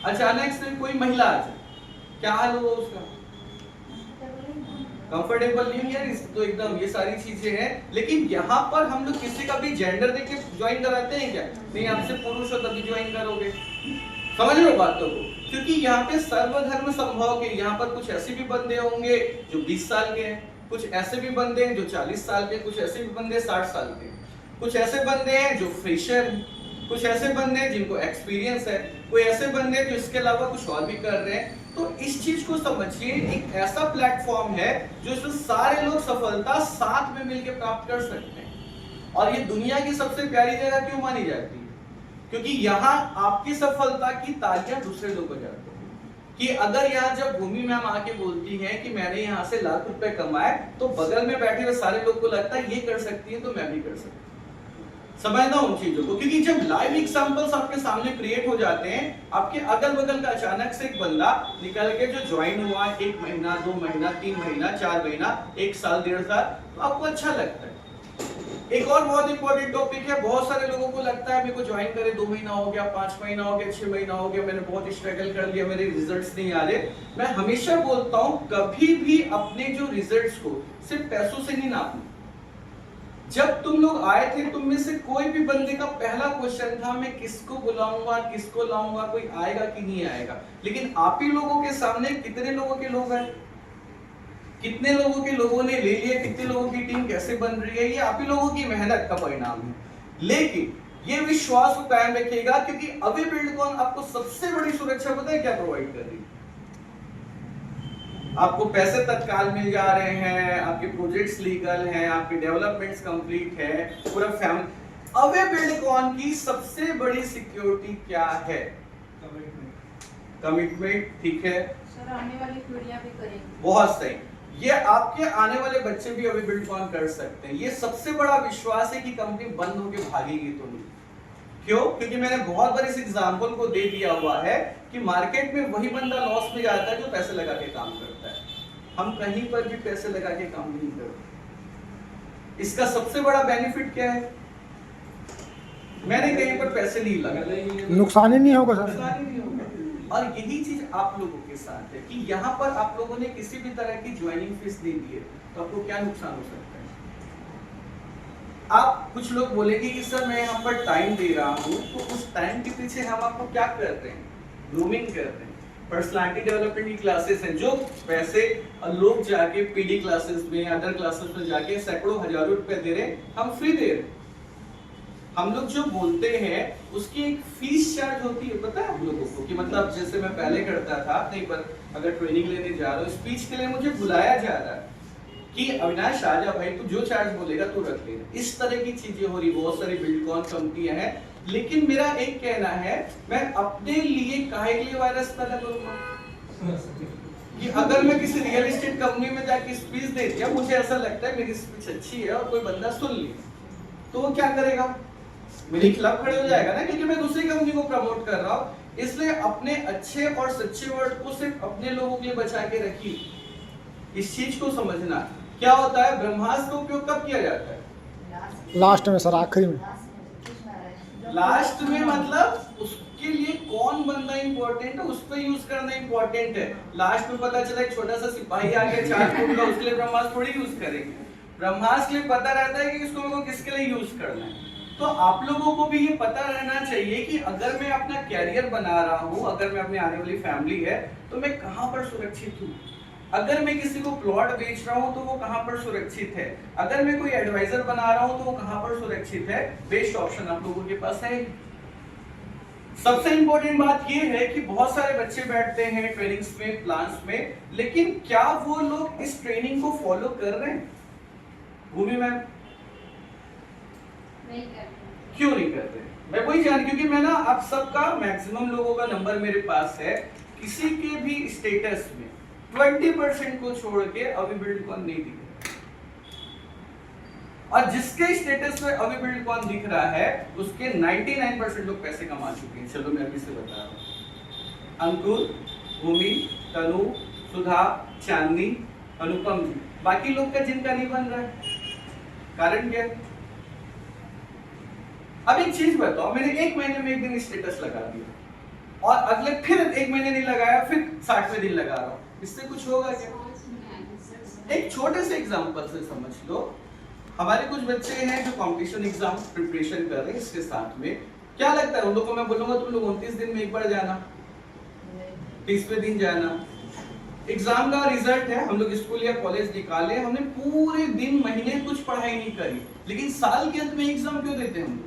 अचानक से कोई महिला आ जाए, क्या हाल होगा उसका? कंफर्टेबल नहीं यार, इस तो एकदम ये सारी चीजें हैं। लेकिन यहाँ पर हम लोग किसी का भी जेंडर देख के ज्वाइन कराते हैं क्या? नहीं, आपसे पुरुष हो तभी ज्वाइन करोगे। समझ रहे हो बातों को? क्योंकि यहाँ पे सर्वधर्म समभाव के, यहाँ पर कुछ ऐसे भी बंदे होंगे जो 20 साल के हैं, कुछ ऐसे भी बंदे हैं जो 40 साल के, कुछ ऐसे भी बंदे 60 साल के, कुछ ऐसे बंदे हैं जो फ्रेशर, कुछ ऐसे बंदे हैं जिनको एक्सपीरियंस है, कोई ऐसे बंदे हैं जो इसके अलावा कुछ और भी कर रहे हैं। तो इस चीज को समझिए, एक ऐसा प्लेटफॉर्म है जो इसमें सारे लोग सफलता साथ में मिलकर प्राप्त कर सकते हैं। और ये दुनिया की सबसे प्यारी जगह क्यों मानी जाती है? क्योंकि यहाँ आपकी सफलता की तालियां दूसरे लोग बजाते हैं। कि अगर यहाँ जब भूमि मैम आके बोलती हैं कि मैंने यहाँ से लाख रुपए कमाए, तो बगल में बैठे हुए सारे लोग को लगता है ये कर सकती है तो मैं भी कर सकती हूँ। समझना उन चीजों को, क्योंकि जब लाइव एग्जांपल्स आपके सामने क्रिएट हो जाते हैं, आपके अगल बगल का अचानक से एक बंदा निकल के जो ज्वाइन हुआ 1 महीना 2 महीना 3 महीना 4 महीना 1 साल 1.5 साल, तो आपको अच्छा लगता है। एक और बहुत इंपॉर्टेंट टॉपिक है, बहुत सारे लोगों को लगता है मेरे को ज्वाइन करे 2 महीना हो गया, 5 महीना हो गया, 6 महीना हो गया, मैंने बहुत स्ट्रगल कर लिया, मेरे रिजल्ट्स नहीं आ रहे। मैं हमेशा बोलता हूं, कभी भी अपने जो रिजल्ट्स को सिर्फ पैसों से नहीं नापना। जब तुम लोग आए थे, तुम में से कोई भी बंदे का पहला क्वेश्चन था मैं किसको बुलाऊंगा, किसको लाऊंगा, कोई आएगा कि नहीं आएगा। लेकिन आप ही लोगों के सामने कितने लोगों के लोग हैं, कितने लोगों के लोगों ने ले लिया, कितने लोगों की टीम कैसे बन रही है, ये आप ही लोगों की मेहनत का परिणाम है। लेकिन ये विश्वास को कायम रखिएगा, क्योंकि अभी बिल्डकॉन आपको सबसे बड़ी सुरक्षा पता है क्या प्रोवाइड कर रही है? आपको पैसे तत्काल मिल जा रहे हैं, आपके प्रोजेक्ट्स लीगल हैं, आपके डेवलपमेंट्स कंप्लीट है, पूरा फैमिली। अवे बिल्डकॉन की सबसे बड़ी सिक्योरिटी क्या है? कमिटमेंट। ठीक है सर, आने वाली पीढ़ियां भी करेंगी। बहुत सही, ये आपके आने वाले बच्चे भी अभी बिल्डकॉन कर सकते हैं। ये सबसे बड़ा विश्वास है कि कंपनी बंद होकर भागेगी तो नहीं। क्यों? क्योंकि मैंने बहुत बार इस एग्जांपल को दे दिया हुआ है कि मार्केट में वही बंदा लॉस में जाता है जो पैसे लगा के काम करता है। हम कहीं पर भी पैसे लगा के काम नहीं करते। इसका सबसे बड़ा बेनिफिट क्या है? मैंने कहीं पर पैसे नहीं लगाए, नुकसान ही नहीं होगा सर। नुकसान ही नहीं होगा। और यही चीज आप लोगों के साथ है कि यहाँ पर आप लोगों ने किसी भी तरह की ज्वाइनिंग फीस नहीं दी है, तो आपको क्या नुकसान हो सकता है? आप कुछ लोग बोलेंगे कि सर मैं यहाँ पर टाइम दे रहा हूँ, तो उस टाइम के पीछे हम आपको क्या कर रहे हैं? ग्रूमिंग कर रहे हैं, पर्सनालिटी डेवलपमेंट की क्लासेस हैं, जो पैसे लोग जाके पीडी क्लासेस में, अदर क्लासेस में जाके सैकड़ों हजारों रुपए दे रहे हैं, हम फ्री दे रहे हैं। हम लोग जो बोलते हैं उसकी एक फीस चार्ज होती है, पता है आप लोगों को? कि मतलब जैसे मैं पहले करता था, नहीं पर अगर ट्रेनिंग लेने जा रहा हूँ, स्पीच के लिए मुझे बुलाया जा रहा है कि अविनाश आजा भाई, तू जो चार्ज बोलेगा तू रख लेना। इस तरह की चीजें हो रही, बहुत सारी बिल्डकॉन कंपनियां हैं। लेकिन मेरा एक कहना है, मैं अपने लिए काहे के लिए वायरस पैदा करूंगा? कि अगर मैं किसी रियल एस्टेट कंपनी में जाके स्पीच दे दिया, मुझे ऐसा लगता है मेरी स्पीच अच्छी है और कोई बंदा सुन ली, तो वो क्या करेगा? मेरे खिलाफ खड़े हो जाएगा ना, क्योंकि मैं दूसरी कंपनी को प्रमोट कर रहा हूँ। इसलिए अपने अच्छे और सच्चे वर्ड को सिर्फ अपने लोगों के लिए बचा के रखिए। इस चीज को समझना। क्या होता है, ब्रह्मास्त्र का उपयोग कब किया जाता है? लास्ट में सर, आखिरी में। लास्ट में मतलब उसके लिए कौन बंदा इंपॉर्टेंट है, उस पर यूज करना इंपॉर्टेंट है। लास्ट में पता चला एक छोटा सा सिपाही आ गया 4 फुट का, उसके लिए ब्रह्मास्त्र थोड़ी यूज करेंगे। ब्रह्मास्त्र के लिए पता रहता है कि इसको मेरे को किसके लिए यूज करना है। तो आप लोगों को भी ये पता रहना चाहिए कि अगर मैं अपना कैरियर बना रहा हूँ, अगर मैं अपनी आने वाली फैमिली है, तो मैं कहाँ पर सुरक्षित हूँ। अगर मैं किसी को प्लॉट बेच रहा हूँ तो वो कहाँ पर सुरक्षित है। अगर मैं कोई एडवाइजर बना रहा हूँ तो वो कहाँ पर सुरक्षित है। बेस्ट ऑप्शन आप लोगों के पास है। सबसे इंपॉर्टेंट बात ये है कि बहुत सारे बच्चे बैठते हैं ट्रेनिंग्स में, प्लान्स में, लेकिन क्या वो लोग इस ट्रेनिंग को फॉलो कर रहे हैं? भूमि मैम नहीं करते। क्यों नहीं करते? मैं वही जान, क्योंकि मैं ना आप सबका मैक्सिमम लोगों का नंबर मेरे पास है। किसी के भी स्टेटस में 20% को छोड़ के अभी बिल्डकॉन नहीं दिख रहा, और जिसके स्टेटस में अभी बिल्डकॉन दिख रहा है उसके 99% लोग पैसे कमा चुके हैं। चलो मैं अभी से बता रहा हूँ। अंकुर, भूमि, तनु, सुधा, चांदनी, अनुपम जी, बाकी लोग का जिनका नहीं बन रहा है, कारण क्या है? अब एक चीज बताओ, मैंने 1 महीने में 1 दिन स्टेटस लगा दिया, और अगले फिर 1 महीने नहीं लगाया, फिर 60वें दिन लगा रहा हूँ, इससे कुछ होगा क्या? एक छोटे से एग्जांपल से समझ लो, हमारे कुछ बच्चे हैं जो कंपटीशन एग्जाम प्रिपरेशन कर रहे हैं, इसके साथ में क्या लगता है उन लोगों को मैं बोलूंगा तुम लोग 29 दिन में एक बार जाना, 30वें दिन जाना, एग्जाम का रिजल्ट है, हम लोग स्कूल या कॉलेज निकाले, हमने पूरे दिन महीने कुछ पढ़ाई नहीं करी, लेकिन साल के अंत में एग्जाम क्यों देते हैं हम लोग?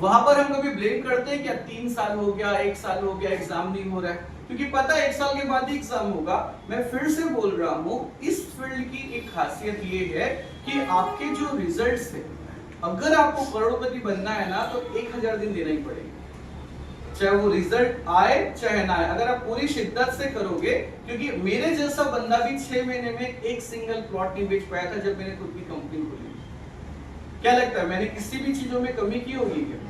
वहां पर हम कभी ब्लेम करते हैं क्या 3 साल हो गया, 1 साल हो गया, एग्जाम नहीं हो रहा है? क्योंकि पता है 1 साल के बाद ही एग्जाम होगा। मैं फिर से बोल रहा हूँ, इस फील्ड की एक खासियत ये है कि आपके जो रिजल्ट्स है, अगर आपको करोड़पति बनना है ना तो 1000 दिन देना ही पड़ेगा, चाहे वो रिजल्ट आए चाहे ना आए, अगर आप पूरी शिद्दत से करोगे। क्योंकि मेरे जैसा बंदा भी 6 महीने में एक सिंगल प्लॉट नहीं बेच पाया था जब मैंने खुद की कंपनी खोली। क्या लगता है मैंने किसी भी चीजों में कमी की होगी क्या?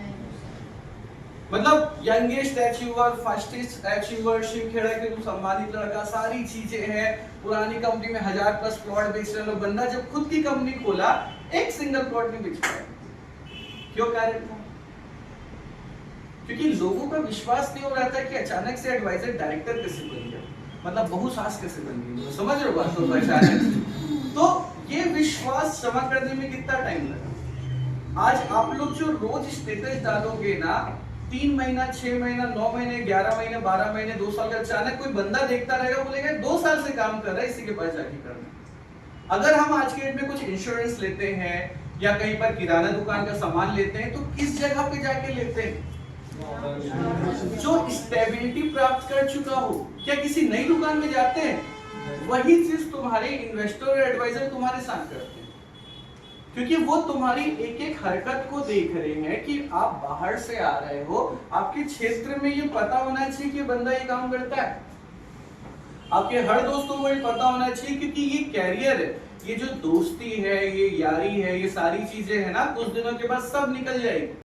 मतलब youngest achiever, fastest achiever, Shiv Khera के जो सम्मानित लड़का, सारी चीजें हैं, पुरानी कंपनी में 1000+ प्लॉट बेच रहे लोग, बंदा जब खुद की कंपनी खोला एक सिंगल प्लॉट नहीं बेच पाया। क्यों कारण था? क्योंकि लोगों का विश्वास नहीं हो रहा था कि अचानक से एडवाइजर डायरेक्टर कैसे बन गया, मतलब बहू सास कैसे बन गई, समझ रहे हो बात को? अचानक तो ये विश्वास जमा करने में कितना टाइम लगा। आज आप लोग जो रोज स्टेटस डालोगे ना, 3 महीना, 6 महीना, 9 महीने, 11 महीने, 12 महीने, 2 साल का, अचानक कोई बंदा देखता रहेगा, बोलेगा 2 साल से काम कर रहा है, इसी के पास जाके करना। अगर हम आज के डेट में कुछ इंश्योरेंस लेते हैं या कहीं पर किराना दुकान का सामान लेते हैं तो किस जगह पे जाके लेते हैं? जो स्टेबिलिटी प्राप्त कर चुका हो। क्या किसी नई दुकान में जाते हैं? वही चीज तुम्हारे इन्वेस्टर और एडवाइजर तुम्हारे साथ करते हैं, क्योंकि वो तुम्हारी एक एक हरकत को देख रहे हैं कि आप बाहर से आ रहे हो, आपके क्षेत्र में ये पता होना चाहिए कि बंदा ये काम करता है, आपके हर दोस्तों को ये पता होना चाहिए, क्योंकि ये कैरियर है, ये जो दोस्ती है, ये यारी है, ये सारी चीजें है ना, कुछ दिनों के बाद सब निकल जाएगी।